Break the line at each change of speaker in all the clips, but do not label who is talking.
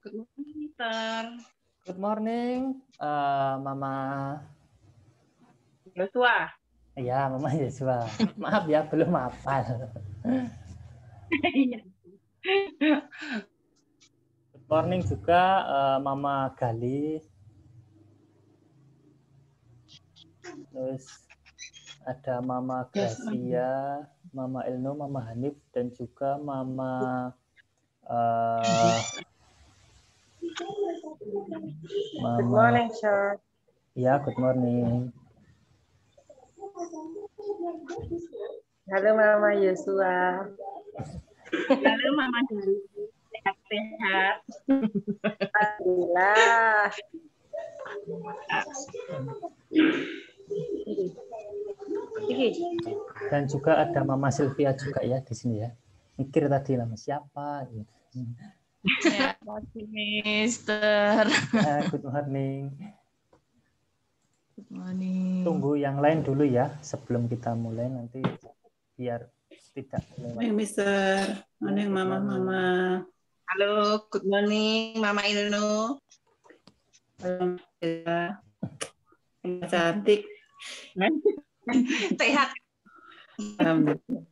Good morning, Mister.
Good morning, Mama.
Joshua.
Ya, Mama Yeswa. Maaf ya, belum hafal. Good morning juga Mama Gali. Terus ada Mama Gracia, Mama Elno, Mama Hanif, dan juga Mama
Good morning, sir.
Ya, good morning.
Halo Mama Yosua. Halo Mama Gali. Sehat-sehat. Alhamdulillah.
Dan juga ada Mama Sylvia juga ya di sini ya. Mikir tadi nama siapa gitu.
Ya, Mister.
Ya, good morning.
Good morning.
Tunggu yang lain dulu ya sebelum kita mulai, nanti biar tidak lewat.
Morning, Mister. Morning, Mama.
Halo, good morning Mama Ilnu.
Alhamdulillah. Cantik.
Sehat.
Alhamdulillah.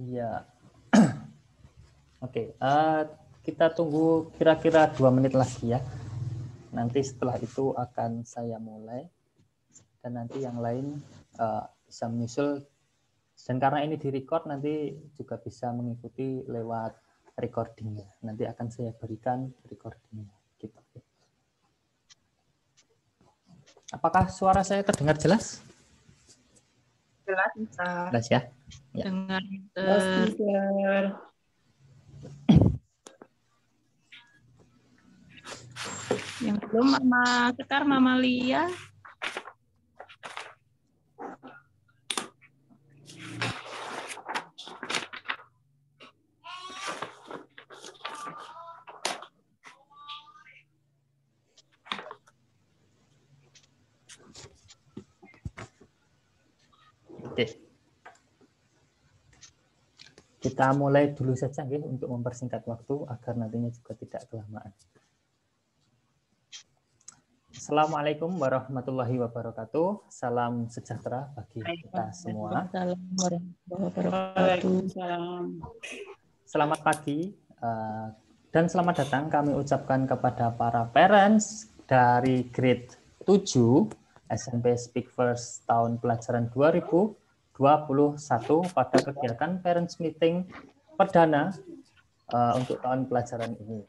Iya. Oke, kita tunggu kira-kira 2 menit lagi ya. Nanti setelah itu akan saya mulai dan nanti yang lain bisa menyusul. Dan karena ini direcord, nanti juga bisa mengikuti lewat recordingnya. Nanti akan saya berikan recordingnya. Gitu. Apakah suara saya terdengar jelas?
Jelas, Mister.
Jelas ya? Ya.
Dengar,
Yes, Mister.
yang belum Mama Sekar, Mama Lia.
Oke. Kita mulai dulu saja ya, untuk mempersingkat waktu agar nantinya juga tidak kelamaan. Assalamualaikum warahmatullahi wabarakatuh. Salam sejahtera bagi kita semua.
Assalamualaikum warahmatullahi wabarakatuh.
Waalaikumsalam.
Selamat pagi dan selamat datang kami ucapkan kepada para parents dari grade 7 SMP Speak First tahun pelajaran 2021 pada kegiatan Parents Meeting perdana untuk tahun pelajaran ini.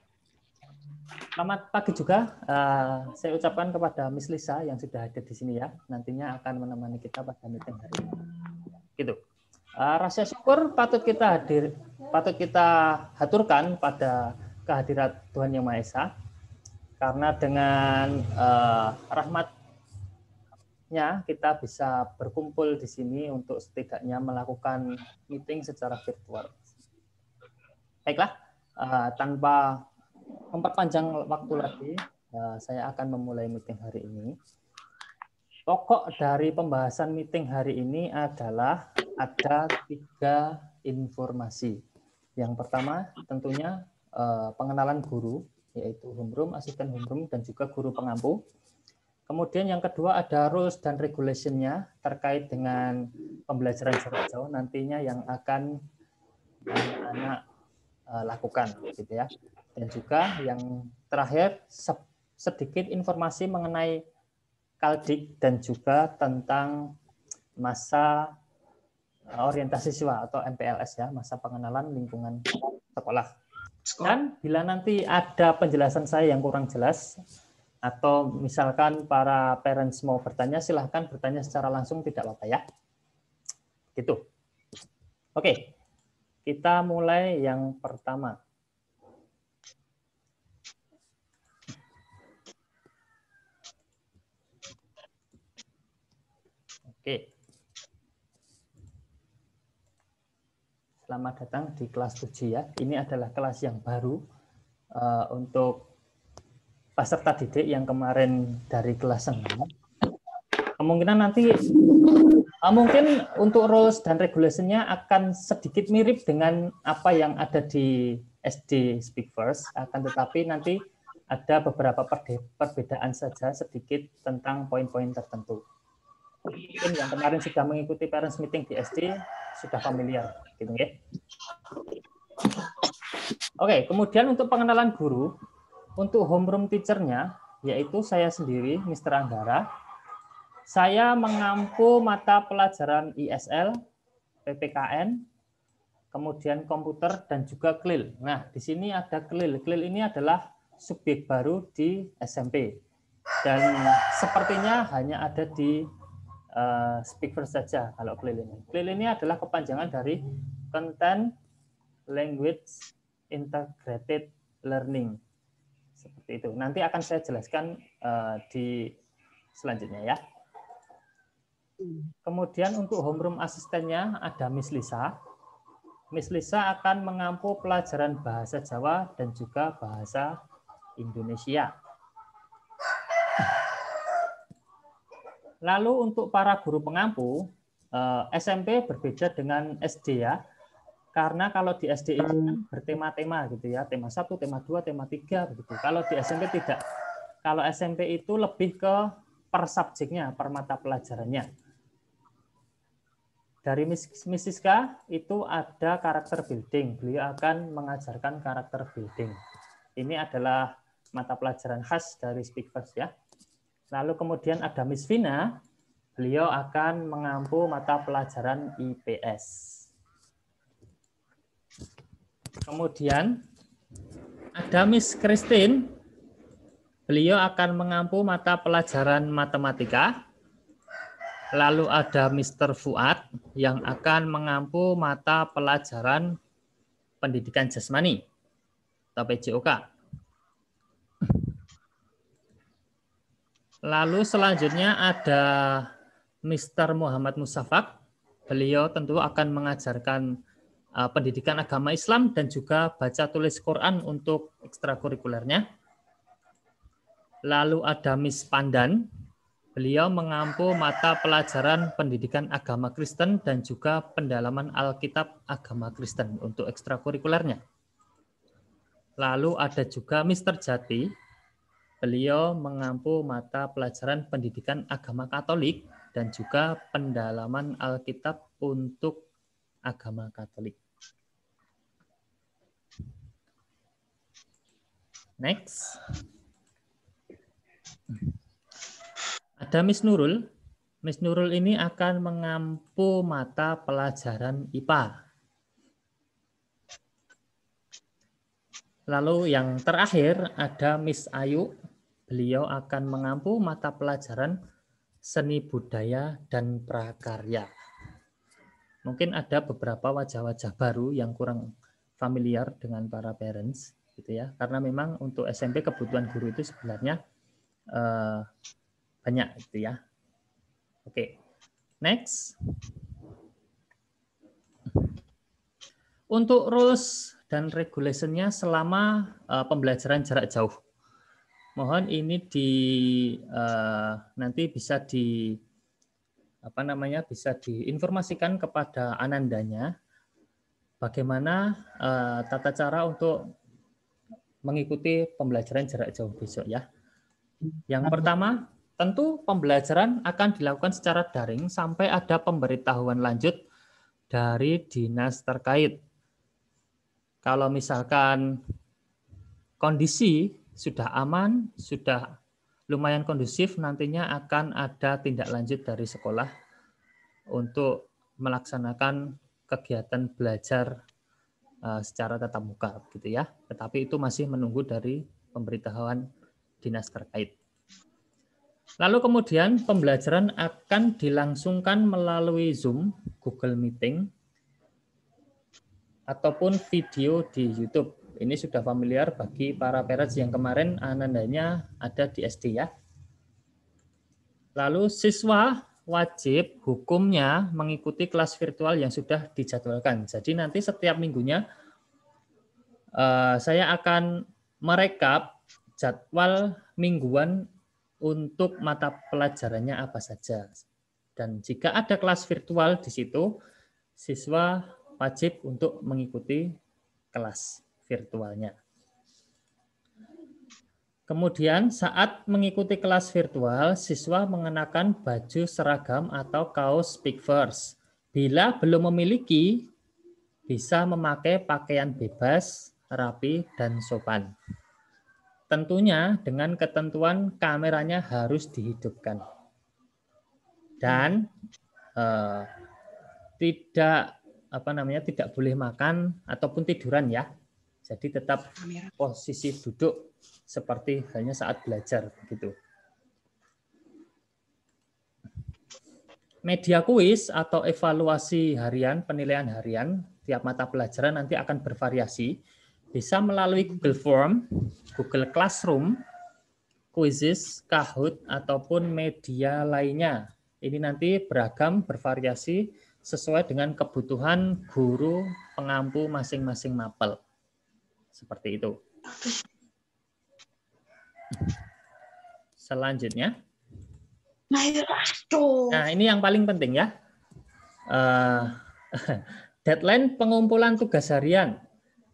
Selamat pagi juga saya ucapkan kepada Miss Lisa yang sudah hadir di sini ya. Nantinya akan menemani kita pada meeting hari ini. Gitu. Rasa syukur patut kita haturkan pada kehadirat Tuhan Yang Maha Esa. Karena dengan rahmat-Nya kita bisa berkumpul di sini untuk setidaknya melakukan meeting secara virtual. Baiklah, tanpa memperpanjang waktu lagi, saya akan memulai meeting hari ini. Pokok dari pembahasan meeting hari ini adalah ada 3 informasi. Yang pertama tentunya pengenalan guru, yaitu homeroom, asisten homeroom, dan juga guru pengampu. Kemudian yang kedua ada rules dan regulation-nya terkait dengan pembelajaran jarak jauh nantinya yang akan anak-anak lakukan, gitu ya. Dan juga yang terakhir sedikit informasi mengenai Kaldik dan juga tentang masa orientasi siswa atau MPLS ya, masa pengenalan lingkungan sekolah. Dan bila nanti ada penjelasan saya yang kurang jelas atau misalkan para parents mau bertanya, silahkan bertanya secara langsung, tidak apa-apa ya. Gitu. Oke, kita mulai yang pertama. Oke. Selamat datang di kelas 7 ya. Ini adalah kelas yang baru untuk peserta didik yang kemarin dari kelas 6. Kemungkinan nanti mungkin untuk rules dan regulasinya akan sedikit mirip dengan apa yang ada di SD Speak First, akan tetapi nanti ada beberapa perbedaan saja sedikit tentang poin-poin tertentu. Mungkin yang kemarin sudah mengikuti parents meeting di SD sudah familiar, gitu ya. Oke, kemudian untuk pengenalan guru, untuk homeroom teacher-nya, yaitu saya sendiri, Mr. Anggara. Saya mengampu mata pelajaran ISL, PPKN, kemudian komputer, dan juga KLIL. Nah, di sini ada KLIL. KLIL ini adalah subjek baru di SMP. Dan sepertinya hanya ada di Speak First saja kalau KLIL ini. KLIL ini adalah kepanjangan dari Content Language Integrated Learning. Seperti itu. Nanti akan saya jelaskan di selanjutnya ya. Kemudian untuk homeroom asistennya ada Miss Lisa. Miss Lisa akan mengampu pelajaran bahasa Jawa dan juga bahasa Indonesia. Lalu untuk para guru pengampu, SMP berbeda dengan SD ya. Karena kalau di SD itu kan bertema-tema gitu ya, tema 1, tema 2, tema 3 begitu. Kalau di SMP tidak. Kalau SMP itu lebih ke per subjeknya, per mata pelajarannya. Dari Miss Siska itu ada karakter building. Beliau akan mengajarkan karakter building. Ini adalah mata pelajaran khas dari Speak First ya. Lalu kemudian ada Miss Vina. Beliau akan mengampu mata pelajaran IPS. Kemudian ada Miss Christine. Beliau akan mengampu mata pelajaran matematika. Lalu ada Mr. Fuad yang akan mengampu mata pelajaran pendidikan jasmani atau PJOK. Lalu selanjutnya ada Mr. Muhammad Musafak. Beliau tentu akan mengajarkan pendidikan agama Islam dan juga baca tulis Quran untuk ekstrakurikulernya. Lalu ada Miss Pandan. Beliau mengampu mata pelajaran pendidikan agama Kristen dan juga pendalaman Alkitab agama Kristen untuk ekstrakurikulernya. Lalu ada juga Mr. Jati. Beliau mengampu mata pelajaran pendidikan agama Katolik dan juga pendalaman Alkitab untuk agama Katolik. Next. Ada Miss Nurul. Miss Nurul ini akan mengampu mata pelajaran IPA. Lalu yang terakhir ada Miss Ayu. Beliau akan mengampu mata pelajaran seni budaya dan prakarya. Mungkin ada beberapa wajah-wajah baru yang kurang familiar dengan para parents, gitu ya. Karena memang untuk SMP kebutuhan guru itu sebenarnya banyak gitu ya. Oke. Next. Untuk rules dan regulation-nya selama pembelajaran jarak jauh. Mohon ini nanti bisa bisa diinformasikan kepada anandanya bagaimana tata cara untuk mengikuti pembelajaran jarak jauh besok ya. Yang pertama, tentu pembelajaran akan dilakukan secara daring sampai ada pemberitahuan lanjut dari dinas terkait. Kalau misalkan kondisi sudah aman, sudah lumayan kondusif, nantinya akan ada tindak lanjut dari sekolah untuk melaksanakan kegiatan belajar secara tatap muka, gitu ya. Tetapi itu masih menunggu dari pemberitahuan dinas terkait. Lalu kemudian pembelajaran akan dilangsungkan melalui Zoom, Google Meeting, ataupun video di YouTube. Ini sudah familiar bagi para parents yang kemarin anandanya ada di SD ya. Lalu siswa wajib hukumnya mengikuti kelas virtual yang sudah dijadwalkan. Jadi nanti setiap minggunya saya akan merekap jadwal mingguan untuk mata pelajarannya apa saja. Dan jika ada kelas virtual di situ, siswa wajib untuk mengikuti kelas virtualnya. Kemudian saat mengikuti kelas virtual, siswa mengenakan baju seragam atau kaos Speak First. Bila belum memiliki, bisa memakai pakaian bebas, rapi, dan sopan. Tentunya dengan ketentuan kameranya harus dihidupkan. Dan tidak boleh makan ataupun tiduran ya. Jadi tetap posisi duduk seperti halnya saat belajar begitu. Media kuis atau evaluasi harian, penilaian harian tiap mata pelajaran nanti akan bervariasi. Bisa melalui Google Form, Google Classroom, Quizzes, Kahoot, ataupun media lainnya. Ini nanti beragam, bervariasi sesuai dengan kebutuhan guru pengampu masing-masing mapel. Seperti itu. Selanjutnya. Nah, ini yang paling penting ya. Deadline pengumpulan tugas harian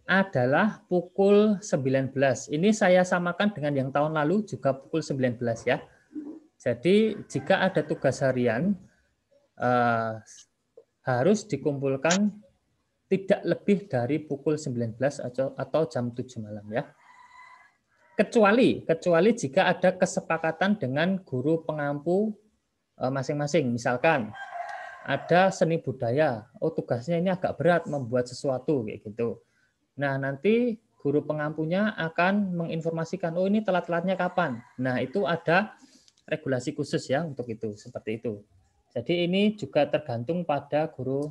adalah pukul 19. Ini saya samakan dengan yang tahun lalu juga pukul 19 ya. Jadi jika ada tugas harian harus dikumpulkan tidak lebih dari pukul 19 atau jam 7 malam ya. Kecuali jika ada kesepakatan dengan guru pengampu masing-masing. Misalkan ada seni budaya, tugasnya ini agak berat membuat sesuatu kayak gitu. Nah, nanti guru pengampunya akan menginformasikan, ini telat-telatnya kapan. Nah, itu ada regulasi khusus ya untuk itu, seperti itu. Jadi ini juga tergantung pada guru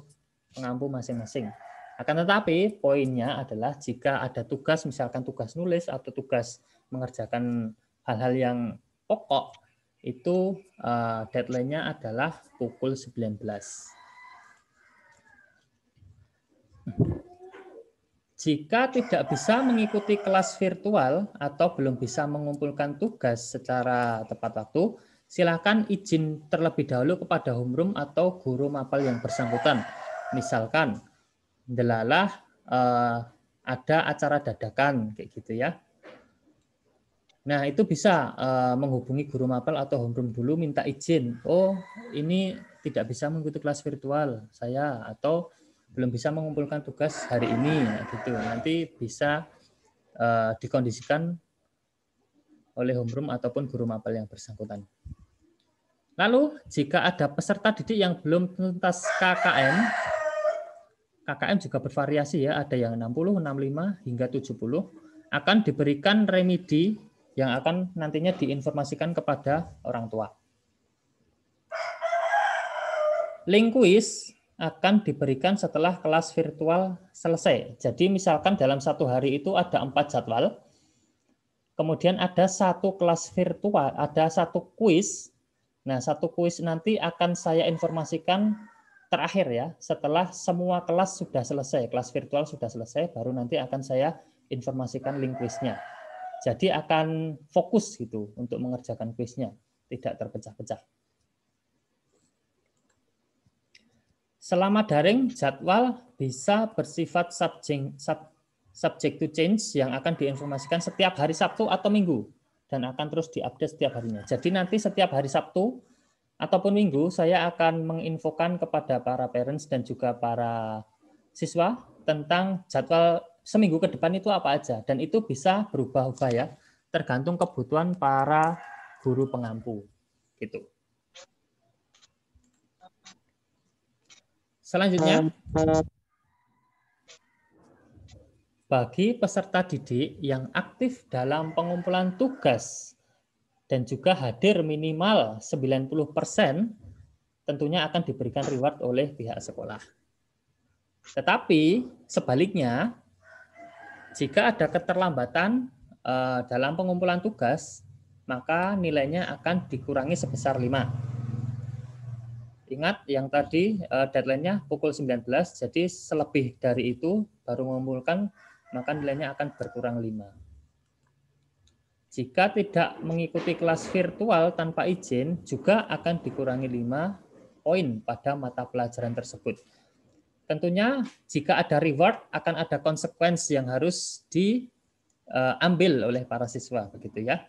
pengampu masing-masing. Akan tetapi poinnya adalah jika ada tugas, misalkan tugas nulis atau tugas mengerjakan hal-hal yang pokok, itu deadline-nya adalah pukul 19. Jika tidak bisa mengikuti kelas virtual atau belum bisa mengumpulkan tugas secara tepat waktu, silakan izin terlebih dahulu kepada homeroom atau guru mapel yang bersangkutan. Misalkan, delalah ada acara dadakan kayak gitu ya. Nah, itu bisa menghubungi guru mapel atau homeroom dulu minta izin. Ini tidak bisa mengikuti kelas virtual saya atau belum bisa mengumpulkan tugas hari ini gitu. Nanti bisa dikondisikan oleh homeroom ataupun guru mapel yang bersangkutan. Lalu, jika ada peserta didik yang belum tuntas KKM juga bervariasi ya, ada yang 60, 65 hingga 70 akan diberikan remedi yang akan nantinya diinformasikan kepada orang tua. Link kuis akan diberikan setelah kelas virtual selesai. Jadi misalkan dalam satu hari itu ada 4 jadwal, kemudian ada satu kelas virtual, ada satu kuis. Nah, satu kuis nanti akan saya informasikan terakhir ya, setelah semua kelas sudah selesai, kelas virtual sudah selesai, baru nanti akan saya informasikan link kuisnya. Jadi akan fokus gitu untuk mengerjakan kuisnya, tidak terpecah-pecah. Selama daring, jadwal bisa bersifat subject to change yang akan diinformasikan setiap hari Sabtu atau Minggu dan akan terus diupdate setiap harinya. Jadi nanti setiap hari Sabtu ataupun Minggu saya akan menginfokan kepada para parents dan juga para siswa tentang jadwal seminggu ke depan itu apa aja, dan itu bisa berubah-ubah ya, tergantung kebutuhan para guru pengampu gitu. Selanjutnya, bagi peserta didik yang aktif dalam pengumpulan tugas dan juga hadir minimal 90%, tentunya akan diberikan reward oleh pihak sekolah. Tetapi sebaliknya, jika ada keterlambatan dalam pengumpulan tugas, maka nilainya akan dikurangi sebesar 5. Ingat yang tadi deadline-nya pukul 19, jadi selebih dari itu baru mengumpulkan, maka nilainya akan berkurang 5. Jika tidak mengikuti kelas virtual tanpa izin, juga akan dikurangi 5 poin pada mata pelajaran tersebut. Tentunya jika ada reward, akan ada konsekuensi yang harus diambil oleh para siswa, begitu ya.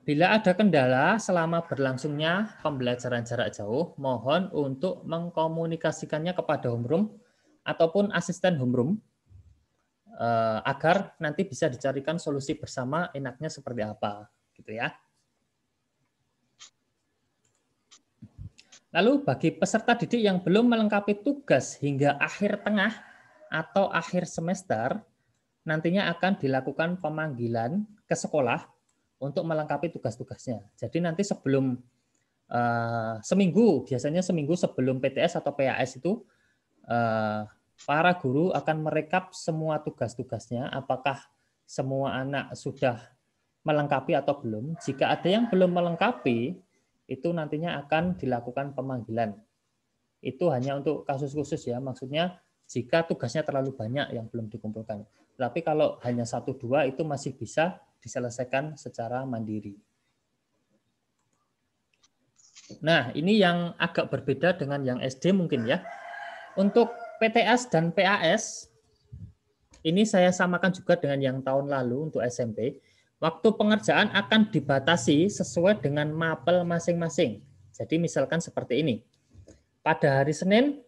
Bila ada kendala selama berlangsungnya pembelajaran jarak jauh, mohon untuk mengkomunikasikannya kepada homeroom ataupun asisten homeroom agar nanti bisa dicarikan solusi bersama enaknya seperti apa, gitu ya. Lalu bagi peserta didik yang belum melengkapi tugas hingga akhir tengah atau akhir semester, nantinya akan dilakukan pemanggilan ke sekolah untuk melengkapi tugas-tugasnya. Jadi nanti sebelum seminggu, biasanya seminggu sebelum PTS atau PAS itu, para guru akan merekap semua tugas-tugasnya, apakah semua anak sudah melengkapi atau belum. Jika ada yang belum melengkapi, itu nantinya akan dilakukan pemanggilan. Itu hanya untuk kasus khusus ya, maksudnya jika tugasnya terlalu banyak yang belum dikumpulkan. Tapi kalau hanya 1-2 itu masih bisa diselesaikan secara mandiri. Nah, ini yang agak berbeda dengan yang SD mungkin ya. Untuk PTS dan PAS, ini saya samakan juga dengan yang tahun lalu untuk SMP. Waktu pengerjaan akan dibatasi sesuai dengan mapel masing-masing. Jadi misalkan seperti ini. Pada hari Senin,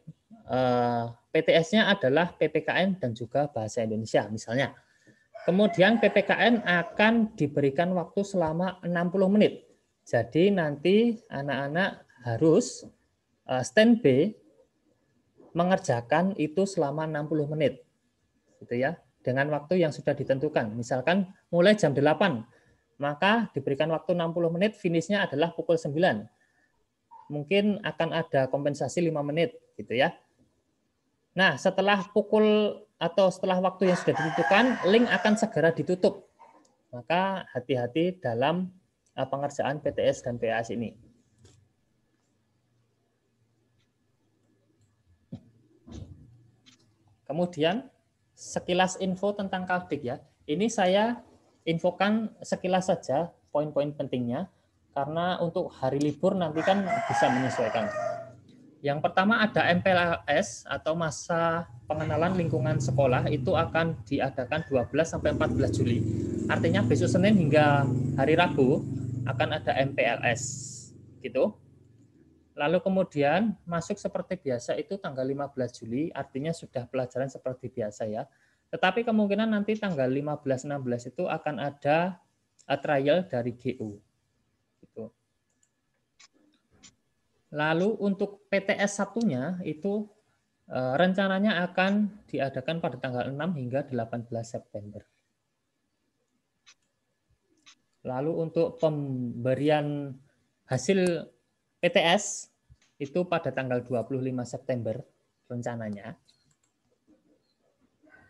PTS-nya adalah PPKN dan juga Bahasa Indonesia misalnya. Kemudian PPKN akan diberikan waktu selama 60 menit. Jadi nanti anak-anak harus standby mengerjakan itu selama 60 menit. Gitu ya. Dengan waktu yang sudah ditentukan. Misalkan mulai jam 8, maka diberikan waktu 60 menit, finishnya adalah pukul 9. Mungkin akan ada kompensasi 5 menit, gitu ya. Nah, setelah setelah waktu yang sudah ditentukan, link akan segera ditutup. Maka hati-hati dalam pengerjaan PTS dan PAS ini. Kemudian, sekilas info tentang Kaldik ya. Ini saya infokan sekilas saja poin-poin pentingnya, karena untuk hari libur nanti kan bisa menyesuaikan. Yang pertama ada MPLS atau masa pengenalan lingkungan sekolah, itu akan diadakan 12-14 Juli. Artinya besok Senin hingga hari Rabu akan ada MPLS gitu. Lalu kemudian masuk seperti biasa itu tanggal 15 Juli, artinya sudah pelajaran seperti biasa ya. Tetapi kemungkinan nanti tanggal 15-16 itu akan ada trial dari GU. Gitu. Lalu untuk PTS 1-nya itu rencananya akan diadakan pada tanggal 6 hingga 18 September. Lalu untuk pemberian hasil PTS itu pada tanggal 25 September rencananya.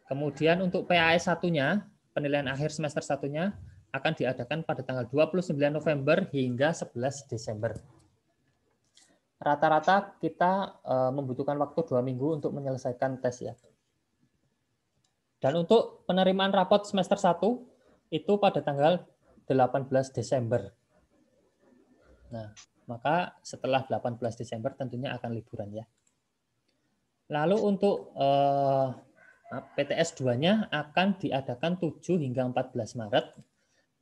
Kemudian untuk PAS 1-nya, penilaian akhir semester 1-nya akan diadakan pada tanggal 29 November hingga 11 Desember. Rata-rata kita membutuhkan waktu 2 minggu untuk menyelesaikan tes ya. Dan untuk penerimaan rapot semester 1 itu pada tanggal 18 Desember. Nah, maka setelah 18 Desember tentunya akan liburan ya. Lalu untuk PTS 2-nya akan diadakan 7 hingga 14 Maret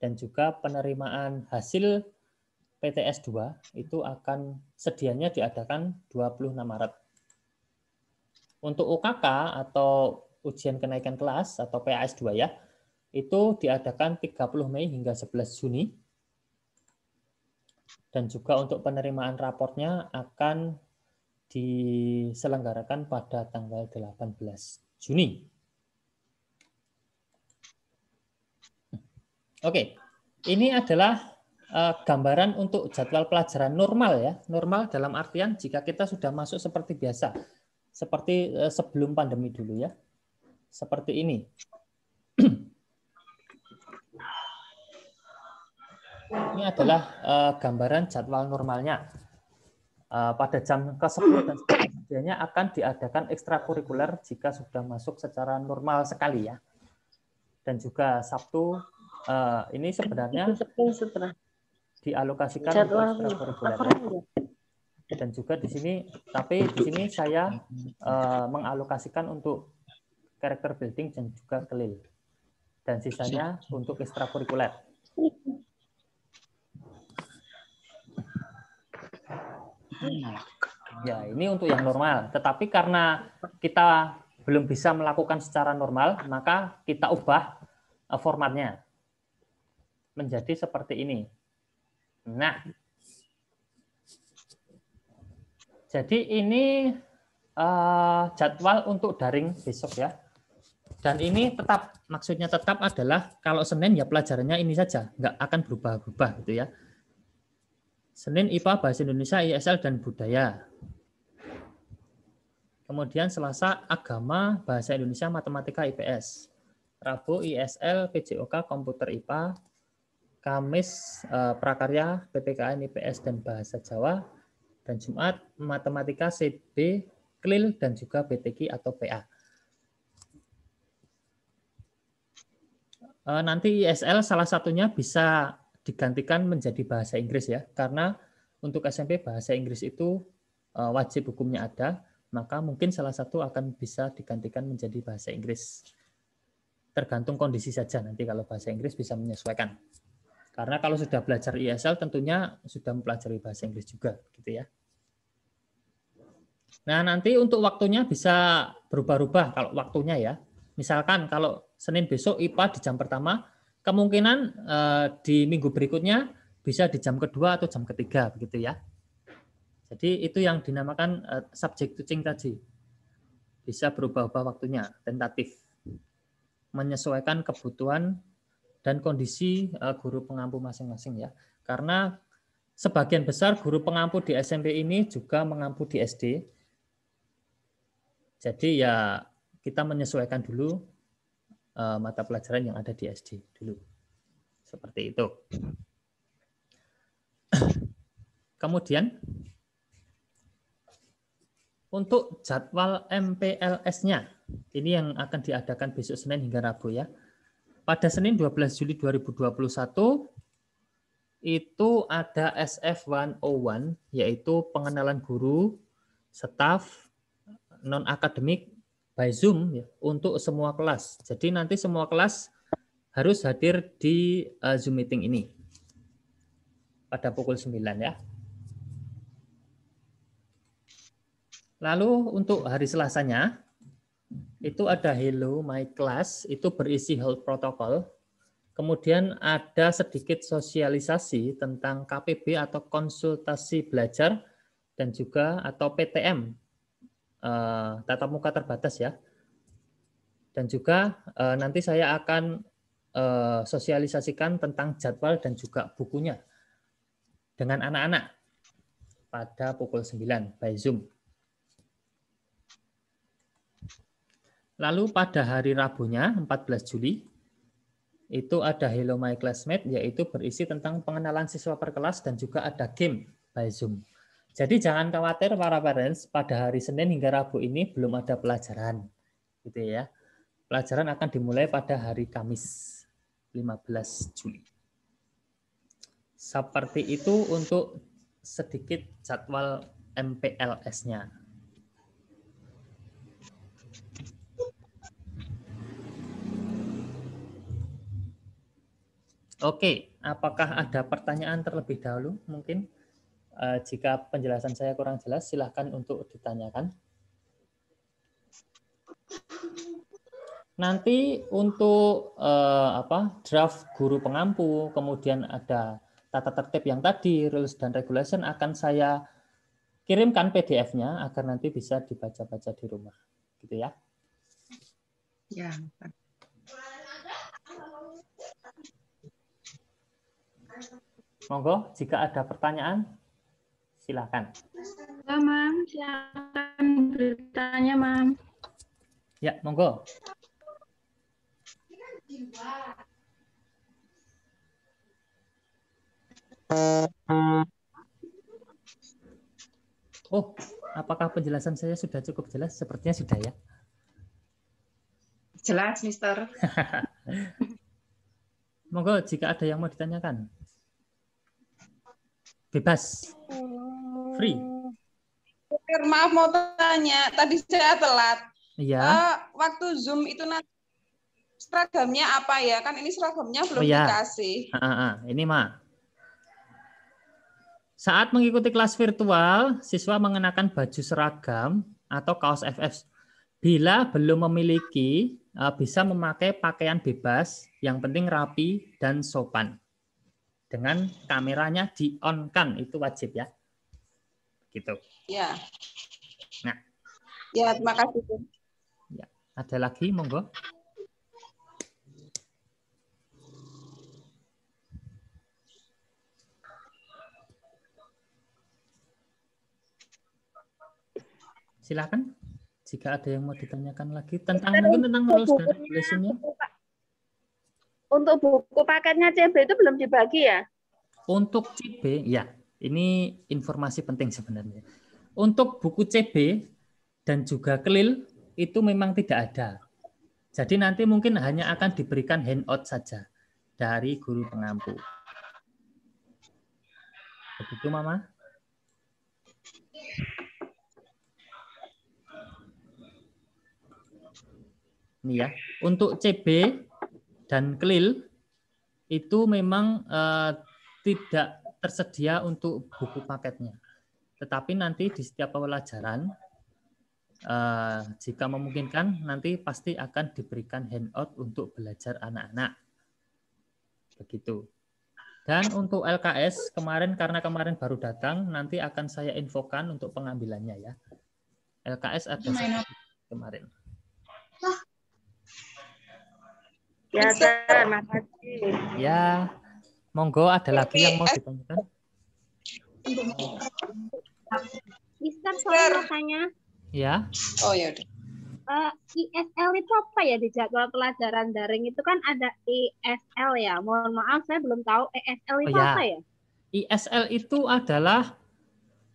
dan juga penerimaan hasil PTS 2 itu akan sedianya diadakan 26 Maret. Untuk UKK atau ujian kenaikan kelas atau PAS 2 ya, itu diadakan 30 Mei hingga 11 Juni. Dan juga untuk penerimaan raportnya akan diselenggarakan pada tanggal 18 Juni. Oke, ini adalah gambaran untuk jadwal pelajaran normal ya. Normal dalam artian jika kita sudah masuk seperti biasa. Seperti sebelum pandemi dulu ya. Seperti ini. Ini adalah gambaran jadwal normalnya. Pada jam ke-10 dan Biasanya akan diadakan ekstrakurikuler jika sudah masuk secara normal sekali ya. Dan juga Sabtu ini sebenarnya dialokasikan untuk ekstrakurikuler ya. Dan juga di sini, tapi di sini saya mengalokasikan untuk character building dan juga kelil. Dan sisanya untuk ekstrakurikuler. Ya, ini untuk yang normal. Tetapi karena kita belum bisa melakukan secara normal, maka kita ubah formatnya menjadi seperti ini. Nah, jadi ini jadwal untuk daring besok ya. Dan ini tetap, maksudnya tetap adalah kalau Senin ya pelajarannya ini saja, nggak akan berubah-ubah gitu ya. Senin IPA, Bahasa Indonesia, ISL, dan Budaya. Kemudian Selasa Agama, Bahasa Indonesia, Matematika, IPS. Rabu ISL, PJOK, Komputer IPA. Kamis Prakarya, PPKN, IPS, dan Bahasa Jawa. Dan Jumat Matematika, CB, KLIL, dan juga BTQ atau PA. Nanti ISL salah satunya bisa digantikan menjadi bahasa Inggris ya, karena untuk SMP bahasa Inggris itu wajib hukumnya ada, maka mungkin salah satu akan bisa digantikan menjadi bahasa Inggris. Tergantung kondisi saja nanti kalau bahasa Inggris bisa menyesuaikan. Karena kalau sudah belajar ISL tentunya sudah mempelajari bahasa Inggris juga gitu ya. Nah, nanti untuk waktunya bisa berubah-ubah kalau waktunya ya. Misalkan kalau Senin besok IPA di jam pertama, kemungkinan di minggu berikutnya bisa di jam kedua atau jam ketiga begitu ya. Jadi itu yang dinamakan subject to change tadi. Bisa berubah-ubah waktunya, tentatif. Menyesuaikan kebutuhan dan kondisi guru pengampu masing-masing ya. Karena sebagian besar guru pengampu di SMP ini juga mengampu di SD. Jadi ya kita menyesuaikan dulu mata pelajaran yang ada di SD dulu. Seperti itu. Kemudian untuk jadwal MPLS-nya, ini yang akan diadakan besok Senin hingga Rabu ya. Pada Senin 12 Juli 2021 itu ada SF101 yaitu pengenalan guru, staf, non-akademik by Zoom ya, untuk semua kelas. Jadi nanti semua kelas harus hadir di Zoom meeting ini pada pukul 9 ya. Lalu untuk hari Selasanya itu ada Hello My Class, itu berisi health protocol. Kemudian ada sedikit sosialisasi tentang KPB atau konsultasi belajar dan juga atau PTM tatap muka terbatas ya. Dan juga nanti saya akan sosialisasikan tentang jadwal dan juga bukunya dengan anak-anak pada pukul 9 by Zoom. Lalu pada hari Rabunya 14 Juli itu ada Hello My Classmate yaitu berisi tentang pengenalan siswa per kelas dan juga ada game by Zoom. Jadi jangan khawatir para parents, pada hari Senin hingga Rabu ini belum ada pelajaran. Gitu ya. Pelajaran akan dimulai pada hari Kamis 15 Juli. Seperti itu untuk sedikit jadwal MPLS-nya. Oke, apakah ada pertanyaan terlebih dahulu? Mungkin jika penjelasan saya kurang jelas, silahkan untuk ditanyakan. Nanti untuk draft guru pengampu, kemudian ada tata tertib yang tadi, rules dan regulation akan saya kirimkan PDF-nya agar nanti bisa dibaca-baca di rumah, gitu ya.
Ya.
Monggo, jika ada pertanyaan, silakan.
Ya, Mam, silakan bertanya, Mam.
Ya, monggo. Oh, apakah penjelasan saya sudah cukup jelas? Sepertinya sudah ya.
Jelas, Mister.
Monggo jika ada yang mau ditanyakan. Bebas. Free.
Maaf mau tanya, tadi saya telat.
Iya.
Waktu Zoom itu nanti seragamnya apa ya? Kan ini seragamnya belum
iya.
dikasih.
Ini mah. Saat mengikuti kelas virtual, siswa mengenakan baju seragam atau kaos FF. Bila belum memiliki, bisa memakai pakaian bebas, yang penting rapi dan sopan. Dengan kameranya di-on-kan, itu wajib ya. Gitu.
Ya.
Nah.
Ya, terima kasih.
Ya. Ada lagi, monggo. Silakan. Jika ada yang mau ditanyakan lagi tentang rules dan regulation-nya.
Untuk buku paketnya CB itu belum dibagi ya?
Untuk CB, ya. Ini informasi penting sebenarnya. Untuk buku CB dan juga kelil itu memang tidak ada. Jadi nanti mungkin hanya akan diberikan handout saja dari guru pengampu. Begitu, Mama? Ini ya, untuk CB dan kelil itu memang tidak tersedia untuk buku paketnya. Tetapi nanti di setiap pembelajaran, jika memungkinkan, nanti pasti akan diberikan handout untuk belajar anak-anak. Begitu. Dan untuk LKS, karena kemarin baru datang, nanti akan saya infokan untuk pengambilannya ya. LKS ada kemarin.
Ya, terima kasih.
Ya, monggo ada lagi yang mau ditanyakan?
Mister, saya mau tanya.
Ya.
Oh ya udah.
ISL itu apa ya di jadwal pelajaran daring itu kan ada ISL ya. Mohon maaf saya belum tahu ISL itu apa ya?
ISL itu adalah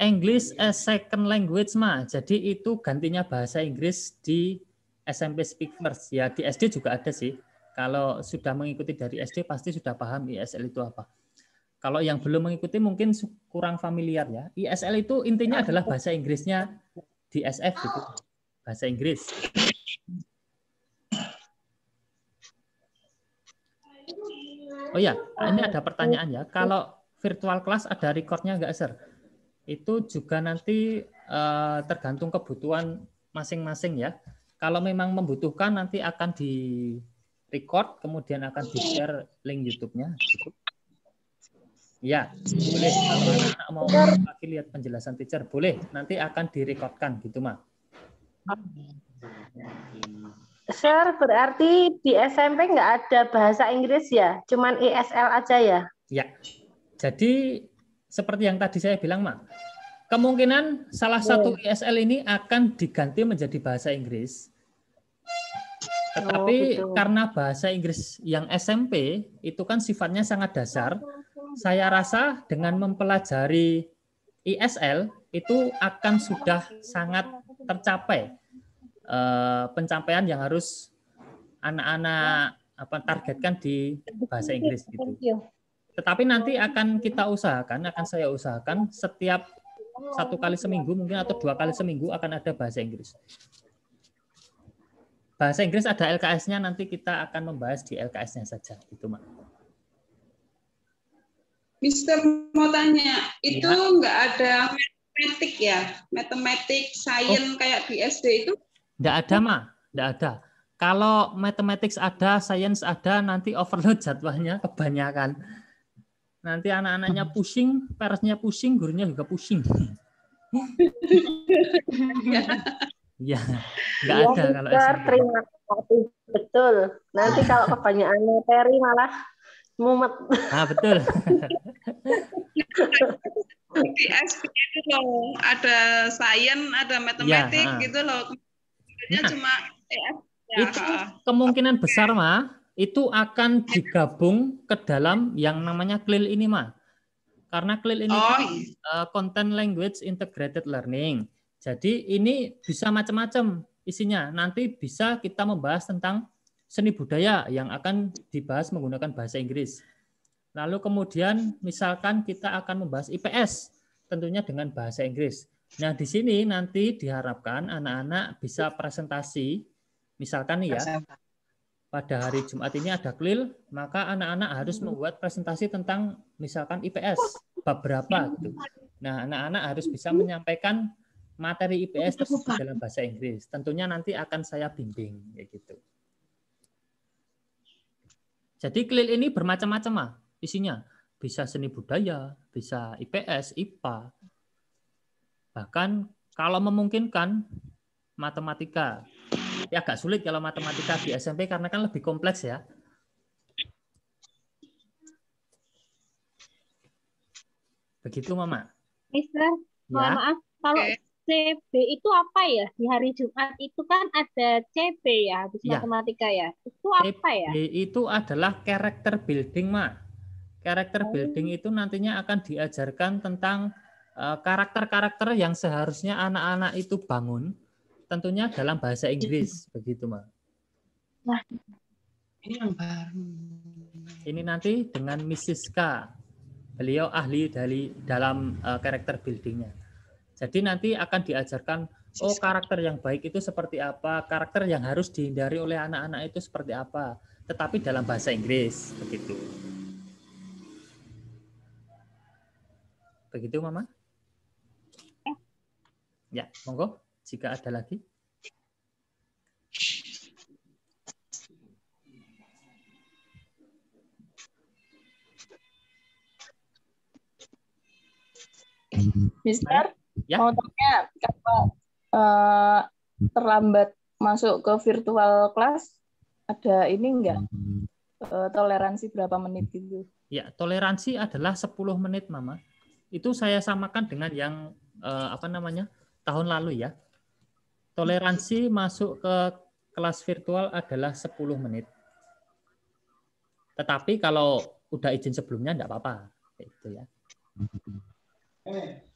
English as Second Language, Ma. Jadi itu gantinya bahasa Inggris di SMP Speak First. Ya, di SD juga ada sih. Kalau sudah mengikuti dari SD pasti sudah paham ISL itu apa. Kalau yang belum mengikuti mungkin kurang familiar ya. ISL itu intinya adalah bahasa Inggrisnya di SF gitu. Bahasa Inggris. Oh ya, ini ada pertanyaan ya. Kalau virtual class ada recordnya nggak, Sir? Itu juga nanti tergantung kebutuhan masing-masing ya. Kalau memang membutuhkan nanti akan di record, kemudian akan di-share link YouTube-nya. Gitu. Ya, boleh. Kalau anak-anak mau lagi lihat penjelasan teacher, boleh. Nanti akan direcordkan gitu, Ma.
Sir, berarti di SMP nggak ada bahasa Inggris ya? Cuman ISL aja ya?
Ya, jadi seperti yang tadi saya bilang, Ma. Kemungkinan salah satu ISL ini akan diganti menjadi bahasa Inggris. Tetapi karena bahasa Inggris yang SMP itu kan sifatnya sangat dasar, saya rasa dengan mempelajari ISL itu akan sudah sangat tercapai pencapaian yang harus anak-anak targetkan di bahasa Inggris gitu. Tetapi nanti akan saya usahakan setiap 1 kali seminggu mungkin atau 2 kali seminggu akan ada bahasa Inggris. Bahasa Inggris ada LKS-nya, nanti kita akan membahas di LKS-nya saja, gitu, Mak.
Mister mau tanya, itu nggak ada matematik ya? Matematik, sains kayak di SD itu?
Nggak ada, Ma. Nggak ada. Kalau mathematics ada, sains ada, nanti overload jadwalnya kebanyakan. Nanti anak-anaknya pusing, persnya pusing, gurunya juga pusing. Ya, nggak ada kalau SMP.
Terima kasih. Betul. Nanti kalau kebanyakan materi malah mumet.
Ah, betul.
Di SD itu loh, ada sains, ada matematik gitu loh.
Nah,
cuma
itu kemungkinan besar, Ma, itu akan digabung ke dalam yang namanya CLIL ini, Ma. Karena CLIL ini content language integrated learning. Jadi ini bisa macam-macam isinya. Nanti bisa kita membahas tentang seni budaya yang akan dibahas menggunakan bahasa Inggris. Lalu kemudian misalkan kita akan membahas IPS, tentunya dengan bahasa Inggris. Nah, di sini nanti diharapkan anak-anak bisa presentasi, misalkan nih ya, pada hari Jumat ini ada klil, maka anak-anak harus membuat presentasi tentang misalkan IPS, bab berapa gitu. Nah, anak-anak harus bisa menyampaikan materi IPS tersebut dalam bahasa Inggris. Tentunya nanti akan saya bimbing kayak gitu. Jadi klil ini bermacam-macam lah isinya. Bisa seni budaya, bisa IPS, IPA. Bahkan kalau memungkinkan matematika. Ya agak sulit kalau matematika di SMP karena kan lebih kompleks ya. Begitu Mama.
Mister, mohon
Ya.
maaf, kalau CB itu apa ya? Di hari Jumat itu kan ada CB ya, habis
Ya.
matematika ya. Itu apa ya?
CB itu adalah character building, Ma. Character building itu nantinya akan diajarkan tentang karakter-karakter yang seharusnya anak-anak itu bangun, tentunya dalam bahasa Inggris, begitu, Ma.
Nah, ini yang baru.
Ini nanti dengan Mrs. K. Beliau ahli dalam karakter buildingnya. Jadi nanti akan diajarkan, oh karakter yang baik itu seperti apa, karakter yang harus dihindari oleh anak-anak itu seperti apa, tetapi dalam bahasa Inggris, begitu. Begitu, Mama? Ya, monggo. Jika ada lagi.
Mister,
Ya.
mau tanya kalau terlambat masuk ke virtual class, ada ini enggak toleransi berapa menit gitu?
Ya, toleransi adalah 10 menit, Mama. Itu saya samakan dengan yang tahun lalu ya. Toleransi masuk ke kelas virtual adalah 10 menit. Tetapi kalau udah izin sebelumnya enggak apa-apa, itu ya.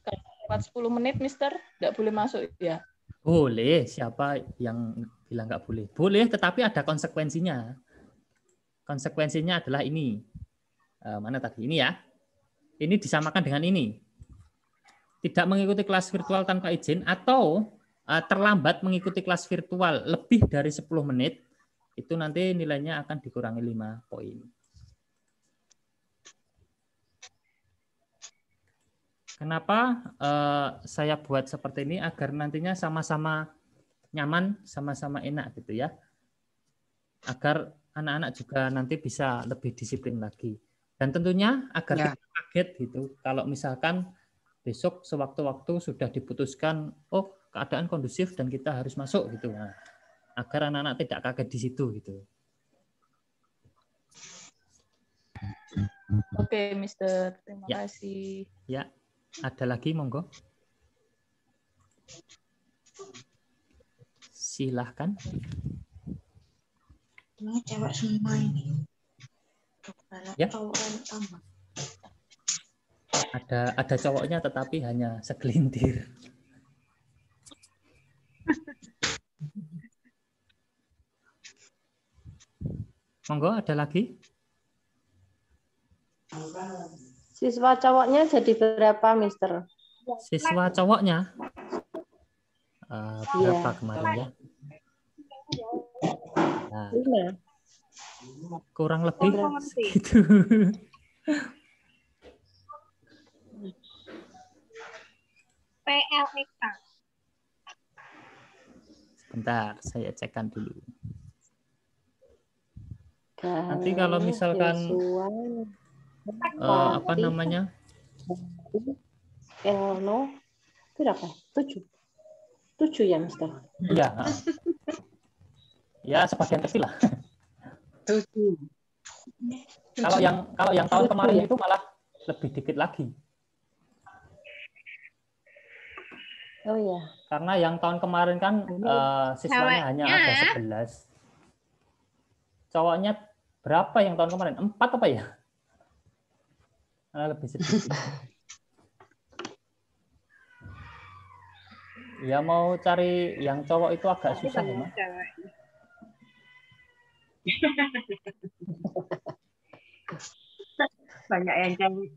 Kalau lewat 10 menit, Mister, nggak boleh masuk ya?
Boleh, siapa yang bilang nggak boleh? Boleh, tetapi ada konsekuensinya. Konsekuensinya adalah ini. Mana tadi? Ini ya. Ini disamakan dengan ini. Tidak mengikuti kelas virtual tanpa izin atau terlambat mengikuti kelas virtual lebih dari 10 menit, itu nanti nilainya akan dikurangi 5 poin. Kenapa saya buat seperti ini? Agar nantinya sama-sama nyaman, sama-sama enak gitu ya. Agar anak-anak juga nanti bisa lebih disiplin lagi. Dan tentunya agar tidak kaget gitu. Kalau misalkan besok sewaktu-waktu sudah diputuskan, oh keadaan kondusif dan kita harus masuk gitu. Nah, agar anak-anak tidak kaget di situ gitu.
Oke, Mister. Terima kasih.
Ya. Ada lagi, monggo. Silahkan.
Ini cewek semua ini.
Ya. Ada cowoknya tetapi hanya segelintir. Monggo, ada lagi?
Siswa cowoknya jadi berapa, Mister?
Siswa cowoknya berapa kemarin ya? Nah, kurang lebih segitu.
PLEK.
Sebentar, saya cekkan dulu. Nanti kalau misalkan apa namanya?
Elno berapa? 7 ya, Mister?
Iya. Ya sebagian kecil lah.
7.
Kalau yang tahun kemarin itu malah lebih dikit lagi.
Oh ya.
Karena yang tahun kemarin kan siswanya hanya ada 11. Cowoknya berapa yang tahun kemarin? 4 apa ya? Lebih sedikit. Ya mau cari yang cowok itu agak susah ya, Mas.
Banyak yang cewek.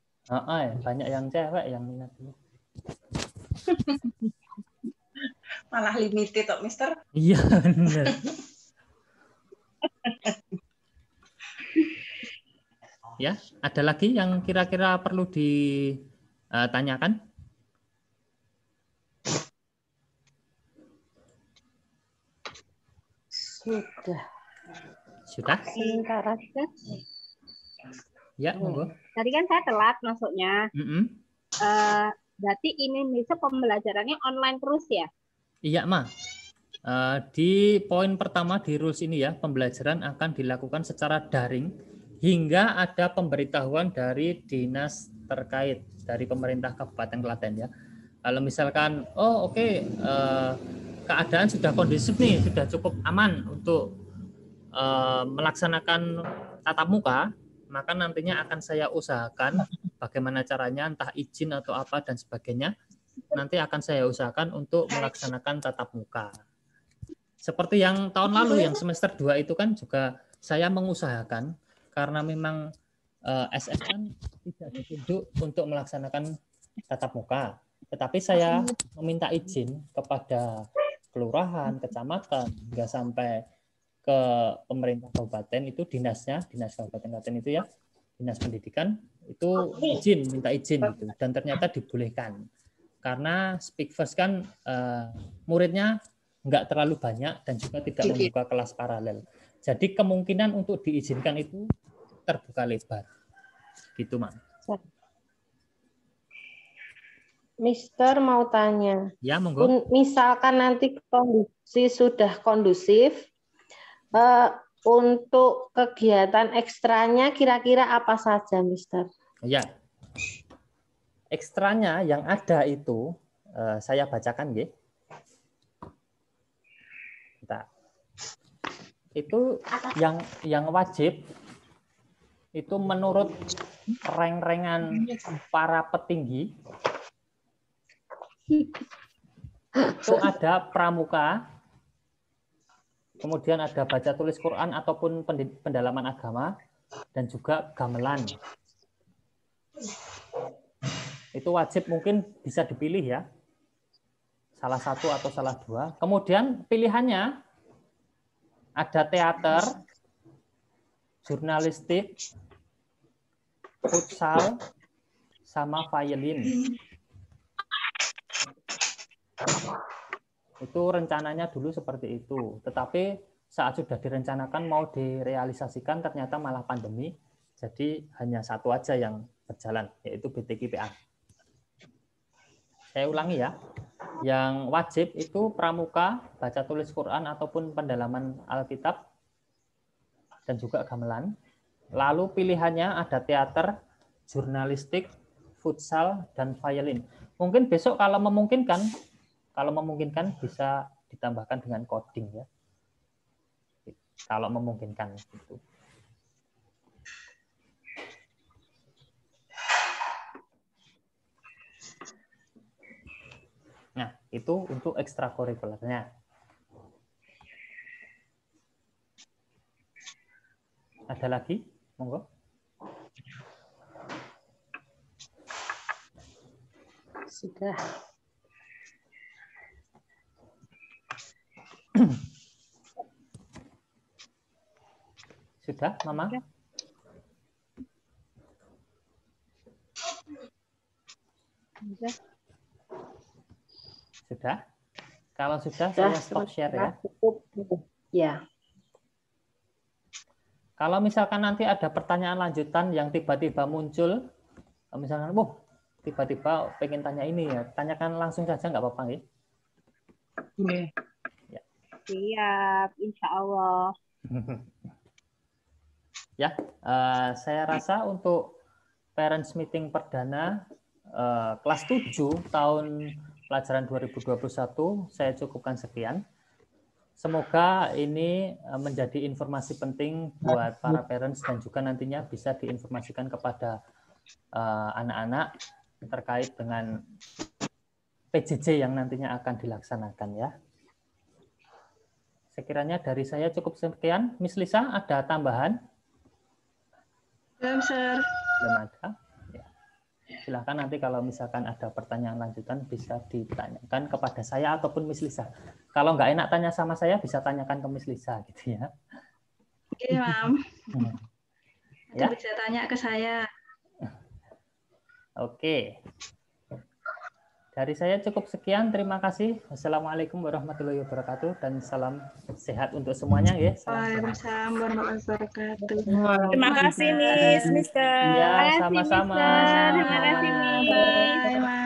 Banyak yang cewek yang minat itu.
Malah limited kok, Mister.
Iya, benar. Ya, ada lagi yang kira-kira perlu ditanyakan? Sudah?
Sebentar.
Ya, monggo.
Tadi kan saya telat masuknya. Berarti ini besok pembelajarannya online terus ya?
Iya, Ma. Di poin pertama di rules ini ya, pembelajaran akan dilakukan secara daring hingga ada pemberitahuan dari dinas terkait dari pemerintah Kabupaten Klaten ya. Kalau misalkan, keadaan sudah kondusif nih, sudah cukup aman untuk melaksanakan tatap muka, maka nantinya akan saya usahakan bagaimana caranya, entah izin atau apa dan sebagainya, nanti akan saya usahakan untuk melaksanakan tatap muka. Seperti yang tahun lalu, yang semester 2 itu kan juga saya mengusahakan, karena memang SF kan tidak ditunjuk untuk melaksanakan tatap muka. Tetapi saya meminta izin kepada kelurahan, kecamatan, hingga sampai ke pemerintah kabupaten, itu dinas Kabupaten Klaten itu ya, dinas pendidikan, itu minta izin gitu, dan ternyata dibolehkan. Karena Speak First kan muridnya nggak terlalu banyak dan juga tidak membuka kelas paralel. Jadi kemungkinan untuk diizinkan itu terbuka lebar. Gitu, Mak.
Mister mau tanya.
Ya, monggo.
Misalkan nanti kondisi sudah kondusif, untuk kegiatan ekstranya kira-kira apa saja, Mister?
Ya. Ekstranya yang ada itu saya bacakan, nggih. Itu yang wajib itu menurut reng-rengan para petinggi itu ada pramuka, kemudian ada baca tulis Quran ataupun pendalaman agama, dan juga gamelan. Itu wajib, mungkin bisa dipilih ya, salah satu atau salah dua. Kemudian pilihannya ada teater, jurnalistik, futsal, sama violin. Itu rencananya dulu seperti itu. Tetapi saat sudah direncanakan mau direalisasikan ternyata malah pandemi. Jadi hanya satu aja yang berjalan, yaitu BTKPA. Saya ulangi ya. Yang wajib itu pramuka, baca tulis Quran ataupun pendalaman Alkitab, dan juga gamelan. Lalu pilihannya ada teater, jurnalistik, futsal, dan violin. Mungkin besok kalau memungkinkan bisa ditambahkan dengan coding ya. Kalau memungkinkan gitu. Nah, itu untuk ekstrakurikulernya. Ada lagi? Monggo.
Sudah.
Sudah, Mama? Sudah? Kalau sudah saya stop share ya.
Ya.
Kalau misalkan nanti ada pertanyaan lanjutan yang tiba-tiba muncul, misalkan, tiba-tiba pengen tanya ini ya, tanyakan langsung saja, nggak apa-apa ya.
Ya. Siap, insya Allah.
Ya, saya rasa untuk parents meeting perdana kelas 7 tahun pelajaran 2021 saya cukupkan sekian. Semoga ini menjadi informasi penting buat para parents dan juga nantinya bisa diinformasikan kepada anak-anak terkait dengan PJJ yang nantinya akan dilaksanakan ya. Sekiranya dari saya cukup sekian. Miss Lisa, ada tambahan?
Belum, Sir.
Belum ada. Ya. Silakan nanti kalau misalkan ada pertanyaan lanjutan bisa ditanyakan kepada saya ataupun Miss Lisa. Kalau nggak enak tanya sama saya, bisa tanyakan ke Miss Lisa gitu ya.
Oke, Mam.
Ya.
Bisa tanya ke saya.
Oke. Dari saya cukup sekian. Terima kasih. Wassalamualaikum warahmatullahi wabarakatuh dan salam sehat untuk semuanya ya.
Waalaikumsalam warahmatullahi wabarakatuh.
Terima kasih, Miss.
Ya, sama-sama.
Terima kasih, Miss.
Bye, Mam.